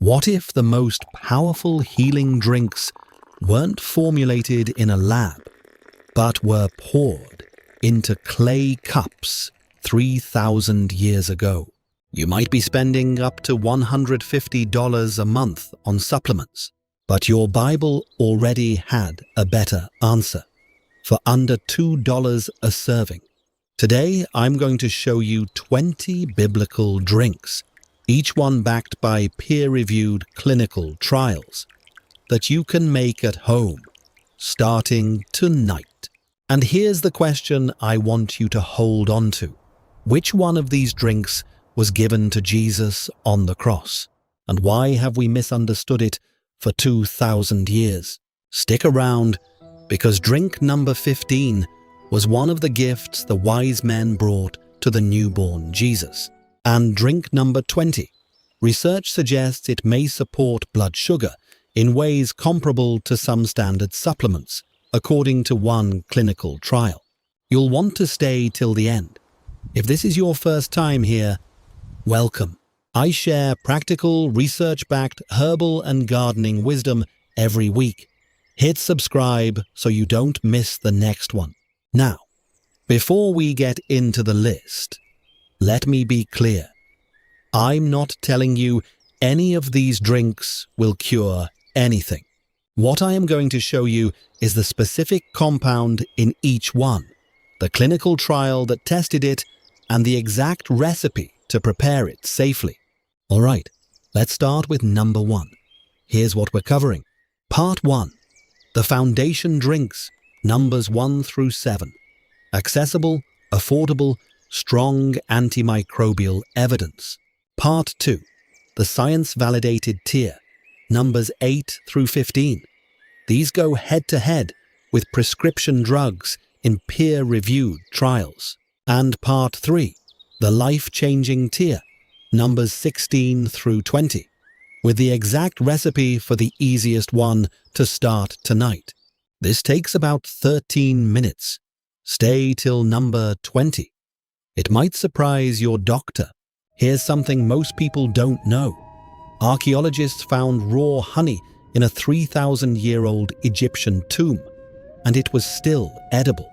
What if the most powerful healing drinks weren't formulated in a lab, but were poured into clay cups 3,000 years ago? You might be spending up to $150 a month on supplements, but your Bible already had a better answer. For under $2 a serving. Today, I'm going to show you 20 biblical drinks, each one backed by peer-reviewed clinical trials, that you can make at home, starting tonight. And here's the question I want you to hold on to. Which one of these drinks was given to Jesus on the cross? And why have we misunderstood it for 2,000 years? Stick around, because drink number 15 was one of the gifts the wise men brought to the newborn Jesus. And drink number 20, research suggests it may support blood sugar in ways comparable to some standard supplements, according to one clinical trial. You'll want to stay till the end. If this is your first time here, welcome. I share practical, research-backed herbal and gardening wisdom every week. Hit subscribe so you don't miss the next one. Now, before we get into the list, let me be clear. I'm not telling you any of these drinks will cure anything. What I am going to show you is the specific compound in each one, the clinical trial that tested it, and the exact recipe to prepare it safely. All right, let's start with number 1. Here's what we're covering. Part 1. The foundation drinks, numbers 1 through 7. Accessible, affordable, strong antimicrobial evidence. Part 2. The science-validated tier, numbers 8 through 15. These go head-to-head with prescription drugs in peer-reviewed trials. And Part 3. The life-changing tier, numbers 16 through 20. With the exact recipe for the easiest one to start tonight. This takes about 13 minutes. Stay till number 20. It might surprise your doctor. Here's something most people don't know. Archaeologists found raw honey in a 3,000-year-old Egyptian tomb, and it was still edible.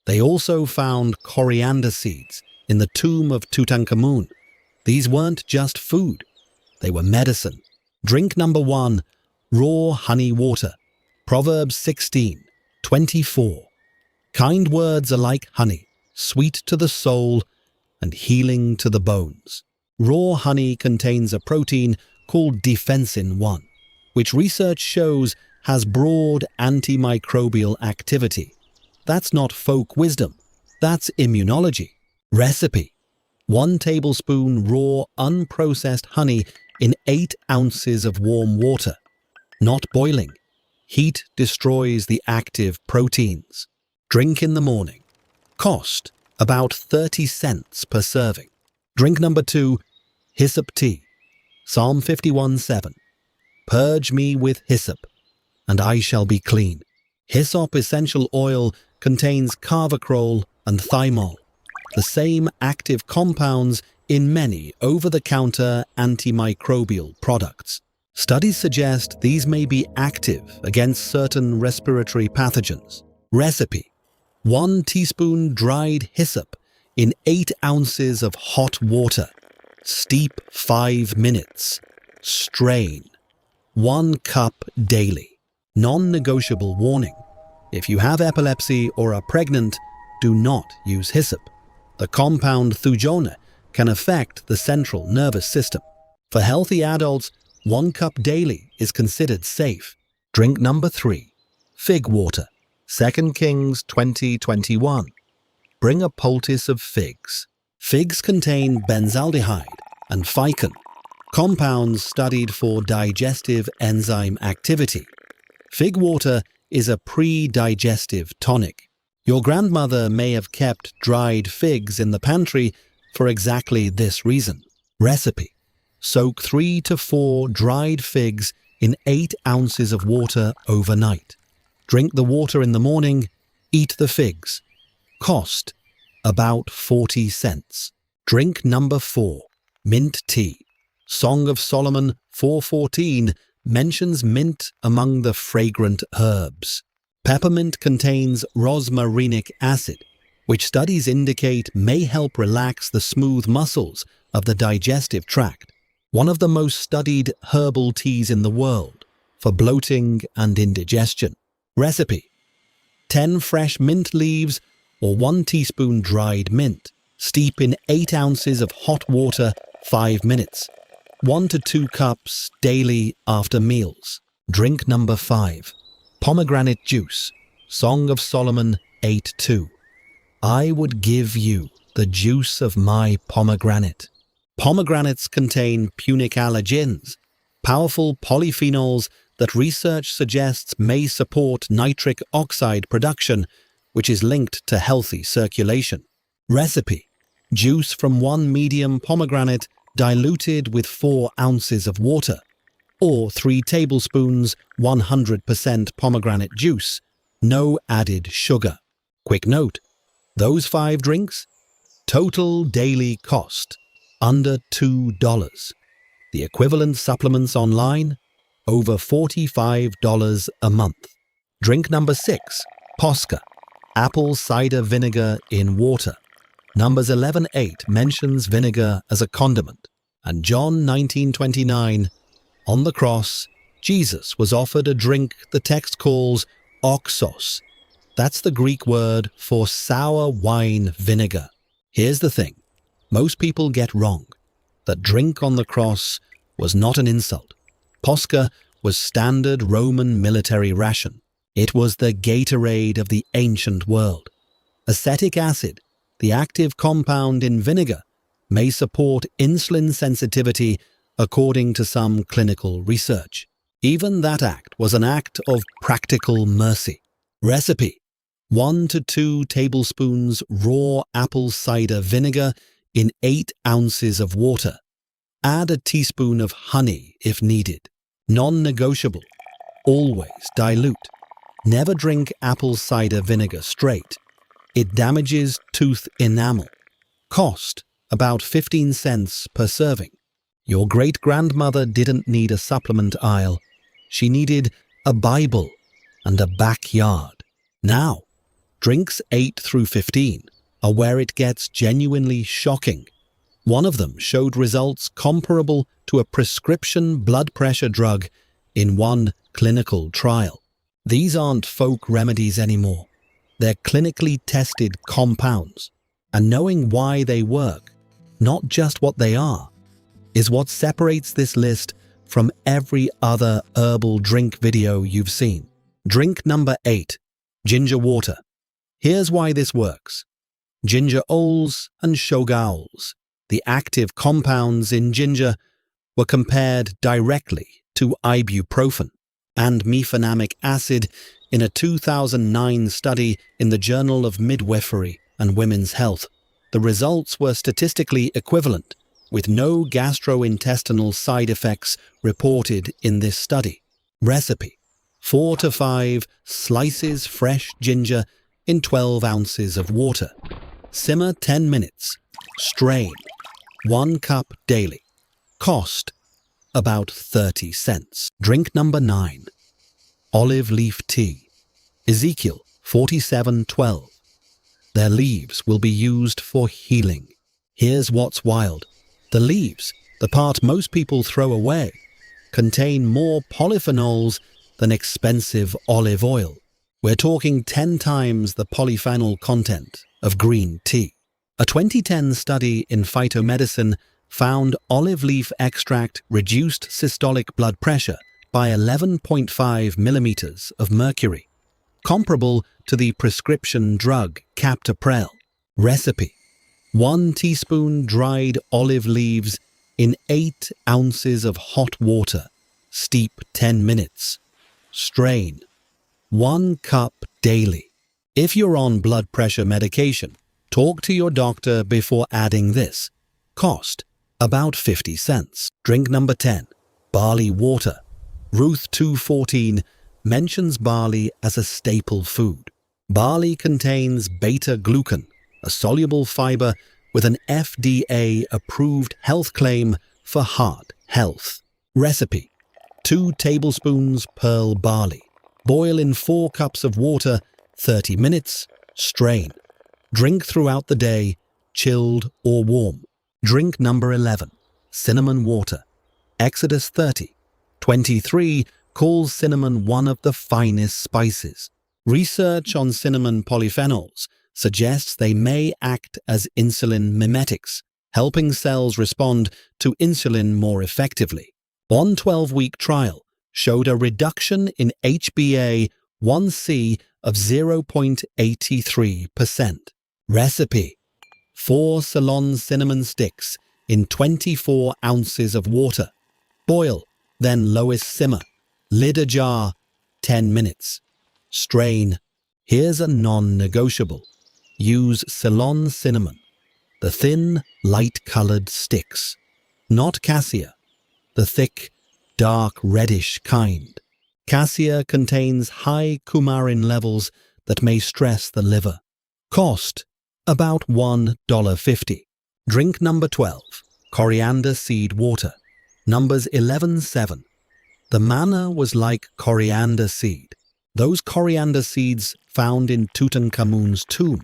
They also found coriander seeds in the tomb of Tutankhamun. These weren't just food, they were medicine. Drink number 1, raw honey water. Proverbs 16:24. Kind words are like honey, sweet to the soul and healing to the bones. Raw honey contains a protein called defensin-1, which research shows has broad antimicrobial activity. That's not folk wisdom, that's immunology. Recipe: 1 tablespoon raw unprocessed honey in 8 ounces of warm water. Not boiling. Heat destroys the active proteins. Drink in the morning. Cost: about 30 cents per serving. Drink number 2, hyssop tea. Psalm 51:7. Purge me with hyssop, and I shall be clean. Hyssop essential oil contains carvacrol and thymol, the same active compounds in many over-the-counter antimicrobial products. Studies suggest these may be active against certain respiratory pathogens. Recipe: 1 teaspoon dried hyssop in 8 ounces of hot water. Steep 5 minutes. Strain. 1 cup daily. Non-negotiable warning: if you have epilepsy or are pregnant, do not use hyssop. The compound thujona can affect the central nervous system. For healthy adults, 1 cup daily is considered safe. Drink number 3, fig water. 2 Kings 20:21. Bring a poultice of figs. Figs contain benzaldehyde and ficin, compounds studied for digestive enzyme activity. Fig water is a pre-digestive tonic. Your grandmother may have kept dried figs in the pantry for exactly this reason. Recipe: soak 3 to 4 dried figs in 8 ounces of water overnight. Drink the water in the morning, eat the figs. Cost: about 40 cents. Drink number 4, mint tea. Song of Solomon 4:14 mentions mint among the fragrant herbs. Peppermint contains rosmarinic acid, which studies indicate may help relax the smooth muscles of the digestive tract, one of the most studied herbal teas in the world for bloating and indigestion. Recipe: 10 fresh mint leaves or 1 teaspoon dried mint. Steep in 8 ounces of hot water 5 minutes. 1 to 2 cups daily after meals. Drink number 5. Pomegranate juice. Song of Solomon 8:2. I would give you the juice of my pomegranate. Pomegranates contain punic allergens, powerful polyphenols that research suggests may support nitric oxide production, which is linked to healthy circulation. Recipe: juice from 1 medium pomegranate diluted with 4 ounces of water, or 3 tablespoons 100% pomegranate juice, no added sugar. Quick note: those 5 drinks, total daily cost, under $2. The equivalent supplements online, over $45 a month. Drink number 6, Posca, apple cider vinegar in water. Numbers 11:8 mentions vinegar as a condiment, and John 19:29, on the cross, Jesus was offered a drink the text calls oxos. That's the Greek word for sour wine vinegar. Here's the thing most people get wrong. That drink on the cross was not an insult. Posca was standard Roman military ration. It was the Gatorade of the ancient world. Acetic acid, the active compound in vinegar, may support insulin sensitivity according to some clinical research. Even that act was an act of practical mercy. Recipe: 1 to 2 tablespoons raw apple cider vinegar in 8 ounces of water. Add a teaspoon of honey if needed. Non-negotiable. Always dilute. Never drink apple cider vinegar straight. It damages tooth enamel. Cost: about 15 cents per serving. Your great-grandmother didn't need a supplement aisle. She needed a Bible and a backyard. Now, drinks 8 through 15 are where it gets genuinely shocking. One of them showed results comparable to a prescription blood pressure drug in one clinical trial. These aren't folk remedies anymore. They're clinically tested compounds. And knowing why they work, not just what they are, is what separates this list from every other herbal drink video you've seen. Drink number 8, ginger water. Here's why this works. Ginger ols and shogaols, the active compounds in ginger, were compared directly to ibuprofen and mefenamic acid in a 2009 study in the Journal of Midwifery and Women's Health. The results were statistically equivalent, with no gastrointestinal side effects reported in this study. Recipe: 4 to 5 slices fresh ginger in 12 ounces of water. Simmer 10 minutes. Strain. 1 cup daily. Cost: about 30 cents. Drink number 9. Olive leaf tea. Ezekiel 47:12. Their leaves will be used for healing. Here's what's wild. The leaves, the part most people throw away, contain more polyphenols than expensive olive oil. We're talking 10 times the polyphenol content of green tea. A 2010 study in phytomedicine found olive leaf extract reduced systolic blood pressure by 11.5 millimeters of mercury, comparable to the prescription drug captopril. Recipe: 1 teaspoon dried olive leaves in 8 ounces of hot water. Steep 10 minutes. Strain. 1 cup daily. If you're on blood pressure medication, talk to your doctor before adding this. Cost: about 50 cents. Drink number 10. Barley water. Ruth 2:14 mentions barley as a staple food. Barley contains beta-glucan, a soluble fiber with an FDA-approved health claim for heart health. Recipe: 2 tablespoons pearl barley. Boil in 4 cups of water, 30 minutes, strain. Drink throughout the day, chilled or warm. Drink number 11, cinnamon water. Exodus 30:23 calls cinnamon one of the finest spices. Research on cinnamon polyphenols suggests they may act as insulin mimetics, helping cells respond to insulin more effectively. One 12-week trial showed a reduction in HbA1c of 0.83%. Recipe: 4 Ceylon cinnamon sticks in 24 ounces of water. Boil, then lowest simmer. Lid a jar, 10 minutes. Strain. Here's a non-negotiable. Use Ceylon cinnamon, the thin, light-colored sticks. Not cassia, the thick, dark reddish kind. Cassia contains high coumarin levels that may stress the liver. Cost: about $1.50. Drink number 12, coriander seed water. Numbers 11:7. The manna was like coriander seed. Those coriander seeds found in Tutankhamun's tomb,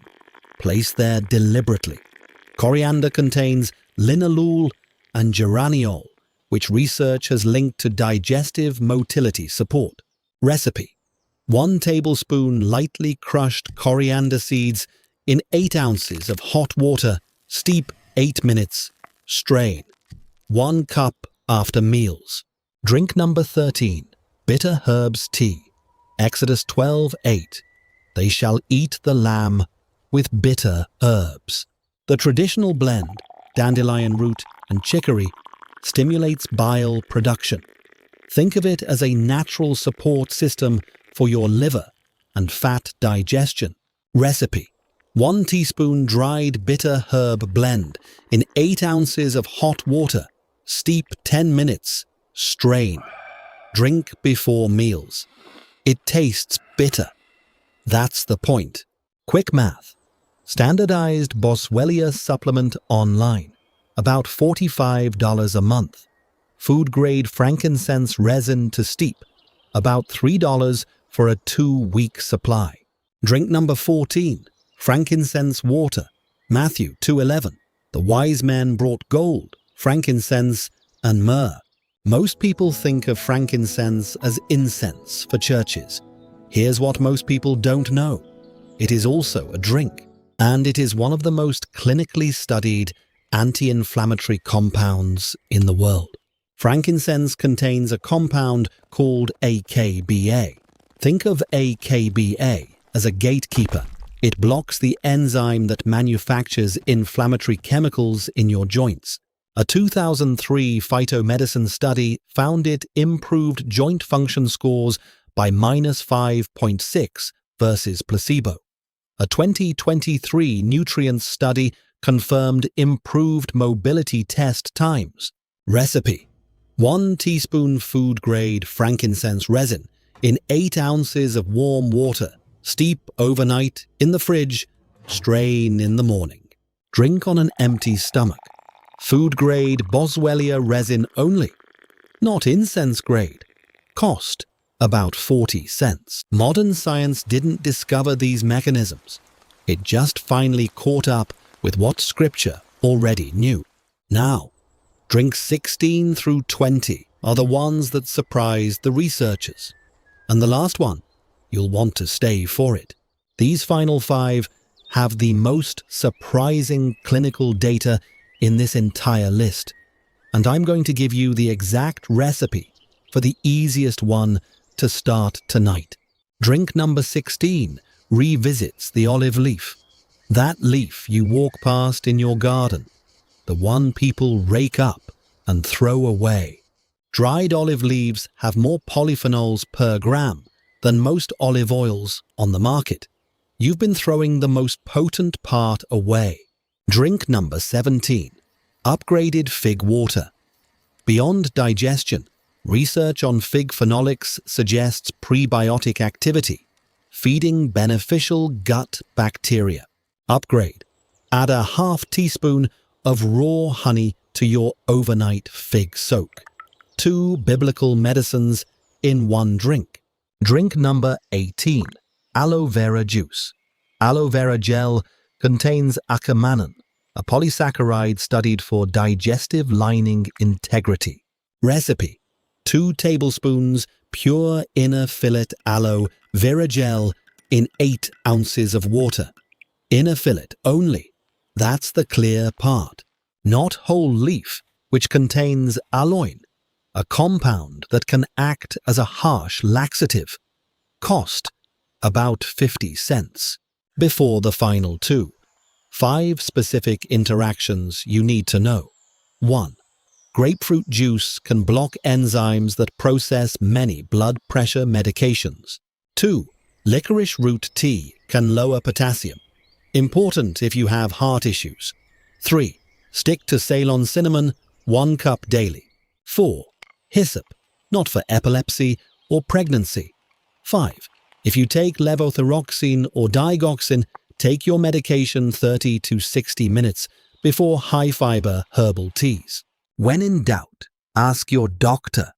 placed there deliberately. Coriander contains linalool and geraniol, which research has linked to digestive motility support. Recipe: 1 tablespoon lightly crushed coriander seeds in 8 ounces of hot water. Steep 8 minutes. Strain. 1 cup after meals. Drink number 13, bitter herbs tea. Exodus 12:8. They shall eat the lamb with bitter herbs. The traditional blend, dandelion root and chicory, stimulates bile production. Think of it as a natural support system for your liver and fat digestion. Recipe: 1 teaspoon dried bitter herb blend in 8 ounces of hot water. Steep 10 minutes. Strain. Drink before meals. It tastes bitter. That's the point. Quick math. Standardized Boswellia supplement online. About $45 a month. Food-grade frankincense resin to steep. About $3 for a 2-week supply. Drink number 14. Frankincense water. Matthew 2:11. The wise men brought gold, frankincense, and myrrh. Most people think of frankincense as incense for churches. Here's what most people don't know. It is also a drink, and it is one of the most clinically studied anti-inflammatory compounds in the world. Frankincense contains a compound called AKBA. Think of AKBA as a gatekeeper. It blocks the enzyme that manufactures inflammatory chemicals in your joints. A 2003 phytomedicine study found it improved joint function scores by -5.6 versus placebo. A 2023 nutrients study confirmed improved mobility test times. Recipe: 1 teaspoon food-grade frankincense resin in 8 ounces of warm water. Steep overnight in the fridge. Strain in the morning. Drink on an empty stomach. Food-grade Boswellia resin only, not incense grade. Cost: about 40 cents. Modern science didn't discover these mechanisms. It just finally caught up with what Scripture already knew. Now, drinks 16 through 20 are the ones that surprised the researchers. And the last one, you'll want to stay for it. These final 5 have the most surprising clinical data in this entire list, and I'm going to give you the exact recipe for the easiest one to start tonight. Drink number 16 revisits the olive leaf. That leaf you walk past in your garden, the one people rake up and throw away. Dried olive leaves have more polyphenols per gram than most olive oils on the market. You've been throwing the most potent part away. Drink number 17. Upgraded fig water. Beyond digestion, research on fig phenolics suggests prebiotic activity, feeding beneficial gut bacteria. Upgrade. Add a half teaspoon of raw honey to your overnight fig soak. 2 biblical medicines in one drink. Drink number 18. Aloe vera juice. Aloe vera gel contains acamanon, a polysaccharide studied for digestive lining integrity. Recipe: 2 tablespoons pure inner fillet aloe vera gel in 8 ounces of water. Inner fillet only. That's the clear part. Not whole leaf, which contains aloin, a compound that can act as a harsh laxative. Cost: about 50 cents. Before the final 2. 5 specific interactions you need to know. 1. Grapefruit juice can block enzymes that process many blood pressure medications. 2. Licorice root tea can lower potassium. Important if you have heart issues. 3. Stick to Ceylon cinnamon, 1 cup daily. 4. Hyssop, not for epilepsy or pregnancy. 5. If you take levothyroxine or digoxin, take your medication 30 to 60 minutes before high-fiber herbal teas. When in doubt, ask your doctor.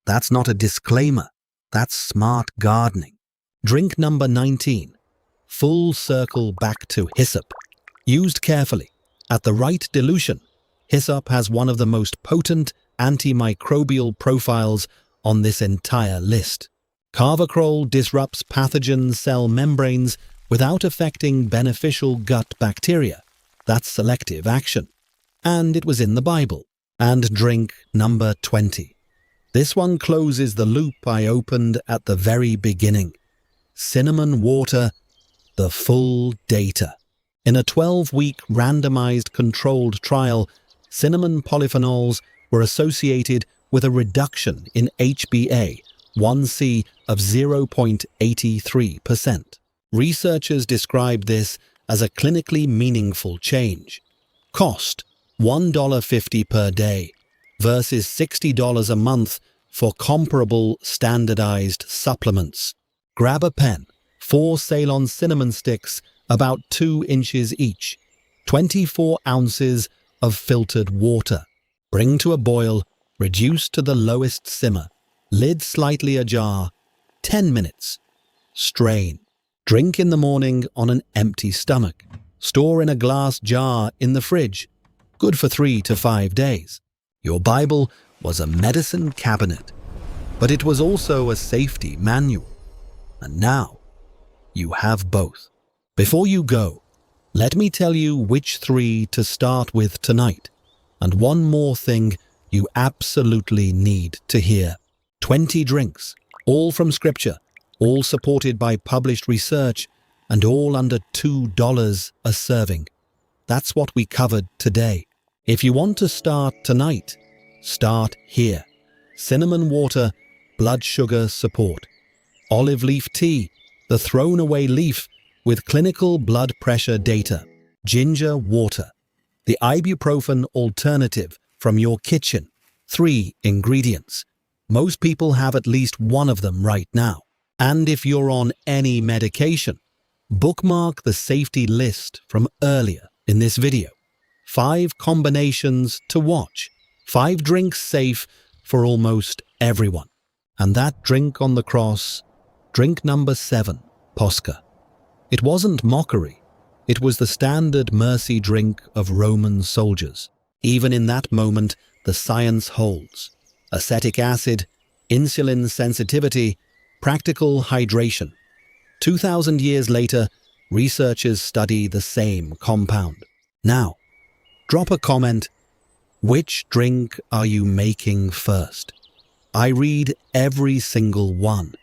That's not a disclaimer. That's smart gardening. Drink number 19. Full circle back to hyssop. Used carefully, at the right dilution, hyssop has one of the most potent antimicrobial profiles on this entire list. Carvacrol disrupts pathogen cell membranes without affecting beneficial gut bacteria. That's selective action. And it was in the Bible. And drink number 20. This one closes the loop I opened at the very beginning. Cinnamon water, the full data. In a 12-week randomized controlled trial, cinnamon polyphenols were associated with a reduction in HbA1c of 0.83%. Researchers described this as a clinically meaningful change. Cost: $1.50 per day versus $60 a month for comparable standardized supplements. Grab a pen, 4 Ceylon cinnamon sticks, about 2 inches each, 24 ounces of filtered water. Bring to a boil, reduce to the lowest simmer, lid slightly ajar, 10 minutes. Strain. Drink in the morning on an empty stomach. Store in a glass jar in the fridge. Good for 3 to 5 days. Your Bible was a medicine cabinet, but it was also a safety manual. And now, you have both. Before you go, let me tell you which 3 to start with tonight. And one more thing you absolutely need to hear. 20 drinks, all from Scripture, all supported by published research, and all under $2 a serving. That's what we covered today. If you want to start tonight, start here. Cinnamon water, blood sugar support. Olive leaf tea, the thrown-away leaf with clinical blood pressure data. Ginger water, the ibuprofen alternative from your kitchen. 3 ingredients. Most people have at least one of them right now. And if you're on any medication, bookmark the safety list from earlier in this video. 5 combinations to watch. 5 drinks safe for almost everyone. And that drink on the cross, drink number 7, Posca. It wasn't mockery. It was the standard mercy drink of Roman soldiers. Even in that moment, the science holds. Acetic acid, insulin sensitivity, practical hydration. 2,000 years later, researchers study the same compound. Now, drop a comment. Which drink are you making first? I read every single one,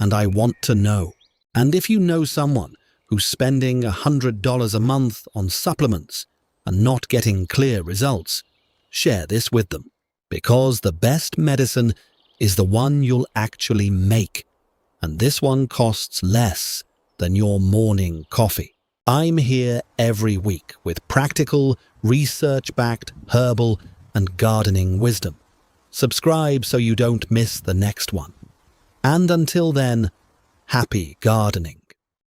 and I want to know. And if you know someone who's spending $100 a month on supplements and not getting clear results, share this with them. Because the best medicine is the one you'll actually make. And this one costs less than your morning coffee. I'm here every week with practical, research-backed herbal and gardening wisdom. Subscribe so you don't miss the next one. And until then, happy gardening.